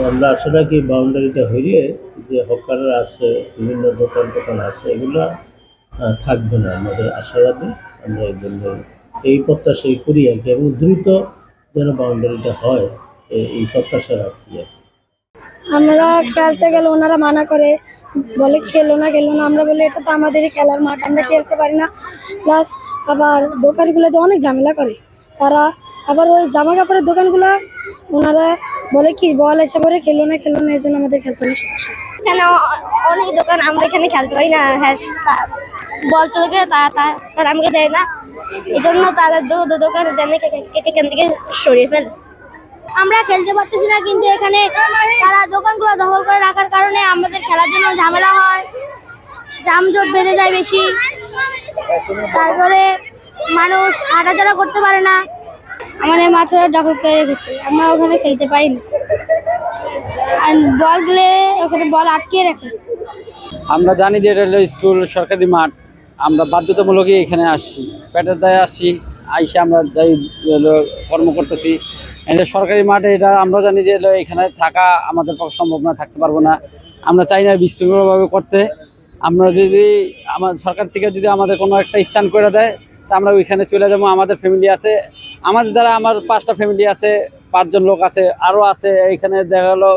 আমরা আশা রাখি বাউন্ডারিটা হইলে যে হকার আছে, বিভিন্ন দোকান টোকান আছে, এগুলা থাকবে না। আমাদের আশাবাদী, আমরা এই জন্য এই প্রত্যাশাই করি আর কি, এবং দ্রুত যেন বাউন্ডারিটা হয় এই প্রত্যাশা রাখি আর কি। আমরা খেলতে গেলে ওনারা মানা করে, বলে খেলো না খেলো না। আমরা বলি এটা তো আমাদেরই খেলার মাঠ, আমরা খেলতে পারি না। প্লাস আবার দোকানগুলোতে অনেক ঝামেলা করে তারা। আবার ওই জামা কাপড়ের দোকানগুলো ওনারা বলে কি বল এসে পরে খেলো না এই জন্য আমাদের খেলতে অনেক সমস্যা। এখানে অনেক দোকান, আমরা এখানে খেলতে পারি না। হ্যাঁ, বল চলে গেলে তারা আমাকে দেয় না, এই জন্য তাদের দোকান দেন এখান থেকে সরিয়ে ফেলে। আমরা খেলতে পারতেছি না, কিন্তু এখানে তারা দোকানগুলো দখল করে রাখার কারণে আমাদের খেলার জন্য ঝামেলা হয়, যানজট বেড়ে যায় বেশি। তারপরে মানুষ হাঁটাচলা করতে পারে না। আমাদের মাঠে দখল করে রেখেছে, আমরা ওখানে খেলতে পাই না। বল দিলে ওখানে বল আটকে রাখে। আমরা জানি যে এটা হলো স্কুল, সরকারি মাঠ। আমরা বাধ্যতামূলকই এখানে আসছি, পেটের দায়ে আসছি, আইসে আমরা যাই কর্ম করতেছি। এটা সরকারি মাঠে, এটা আমরা জানি যে এখানে থাকা আমাদের পক্ষে সম্ভব না, থাকতে পারবো না। আমরা চাই না বিশৃঙ্খলভাবে করতে। আমরা যদি সরকার থেকে যদি আমাদের কোনো একটা স্থান করে দেয়, তা আমরা ওইখানে চলে যাবো। আমাদের ফ্যামিলি আছে, আমাদের দ্বারা আমার 5টা ফ্যামিলি আছে, 5 জন লোক আছে, আরও আছে। এইখানে দেখা গেলো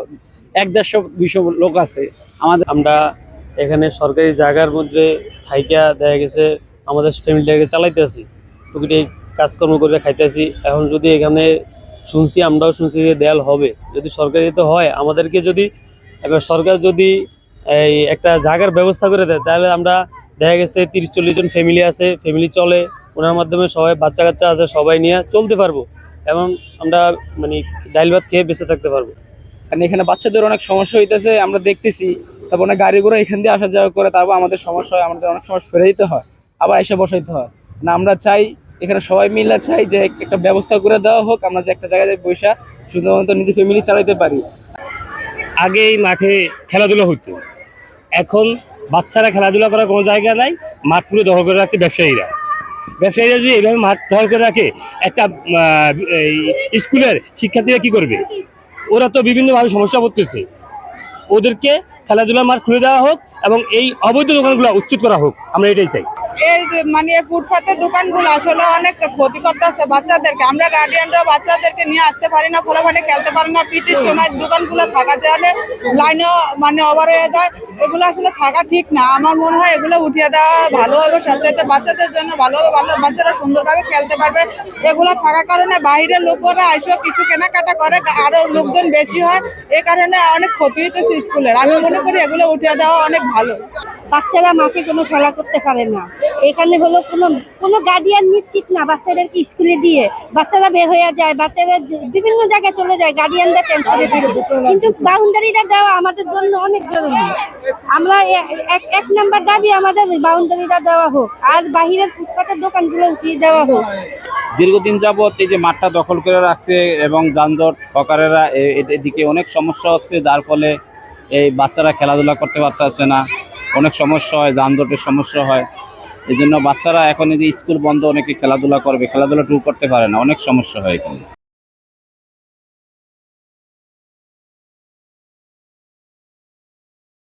150-200 লোক আছে আমাদের। আমরা এখানে সরকারি জায়গার মধ্যে থাইকা দেখা গেছে আমাদের ফ্যামিলিটাকে চালাইতে আছি, টুকিটাই কাজকর্ম করে খাইতে আছি। এখন যদি এখানে আমরাও শুনছি যে দেয়াল হবে, যদি সরকারিতে হয়, আমাদেরকে যদি এবার সরকার যদি এই একটা জায়গার ব্যবস্থা করে দেয়, তাহলে আমরা দেখা গেছে 30-40 জন ফ্যামিলি আছে, ফ্যামিলি চলে, ওনার মাধ্যমে সবাই বাচ্চা কাচ্চা আছে, সবাই নিয়ে চলতে পারবো এবং আমরা মানে ডাইল ভাত খেয়ে বেঁচে থাকতে পারবো। কারণ এখানে বাচ্চাদের অনেক সমস্যা হইতেছে, আমরা দেখতেছি। তারপর অনেক গাড়ি ঘোড়া এখান দিয়ে আসা যাওয়া করে, তারপর আমাদের সমস্যা হয়, আমাদের অনেক সময় ফিরে দিতে হয়, আবার এসে বসাইতে হয় না। আমরা চাই এখানে সবাই মিলে চাই যে একটা ব্যবস্থা করে দেওয়া হোক, আমরা যে একটা জায়গায় বসে শুধুমাত্র নিজে ফ্যামিলি চালাইতে পারি। আগে এই মাঠে খেলাধুলা হতো, এখন বাচ্চারা খেলাধুলা করার কোনো জায়গা নাই, মাঠ পুরো দখল করে রাখছে ব্যবসায়ীরা। যদি এইভাবে মাঠ দখল করে রাখে, একটা স্কুলের শিক্ষার্থীরা কি করবে? ওরা তো বিভিন্নভাবে সমস্যা পড়তেছে। ওদেরকে খেলাধুলার মাঠ খুলে দেওয়া হোক এবং এই অবৈধ দোকানগুলো উচ্ছেদ করা হোক, আমরা এটাই চাই। এই মানে ফুটপাতের দোকানগুলো আসলে অনেক ক্ষতি করতেছে বাচ্চাদেরকে। আমরা গার্ডিয়ানরা বাচ্চাদেরকে নিয়ে আসতে পারি না, ফলে খেলতে পারি না। পিটির সময় দোকানগুলো থাকা যায়, লাইনও মানে ওভার হয়ে যায়। এগুলো আসলে থাকা ঠিক না। আমার মনে হয় এগুলো উঠিয়ে দেওয়া ভালো হবে, সবচেয়ে বাচ্চাদের জন্য ভালো হবে, ভালো বাচ্চারা সুন্দরভাবে খেলতে পারবে। এগুলো থাকার কারণে বাইরের লোকেরা এসেও কিছু কেনাকাটা করে, আরো লোকজন বেশি হয়, এ কারণে অনেক ক্ষতি হইতেছে স্কুলের। আমি মনে করি এগুলো উঠিয়ে দেওয়া অনেক ভালো। বাচ্চারা মাঠে কোনো খেলা করতে পারে না, এখানে হলো কোনো গার্ডিয়ান নিশ্চিত না বাচ্চাদেরকে স্কুলে দিয়ে। বাচ্চারা বের হয়ে যায়, বাচ্চারা বিভিন্ন জায়গায় চলে যায়, গার্ডিয়ানরা টেনশনে থাকে। কিন্তু বাউন্ডারিটা দেওয়া আমাদের জন্য অনেক জরুরি। আমরা এক নাম্বার দাবি আমাদের বাউন্ডারিটা দেওয়া হোক, আর বাহিরের ফুটপাতের দোকানগুলো উঠিয়ে দেওয়া হোক। দীর্ঘদিন যাবৎ এই যে মাঠটা দখল করে রাখছে এবং যানজট, হকারেরা এদিকে অনেক সমস্যা হচ্ছে, যার ফলে এই বাচ্চারা খেলাধুলা করতে পারতেছে না, অনেক সমস্যা হয়, যানজটের সমস্যা হয়। এই জন্য বাচ্চারা এখন এই যে স্কুল বন্ধ, অনেকে খেলাধুলা করবে, খেলাধুলা টুকু করতে পারে না, অনেক সমস্যা হয় এখানে।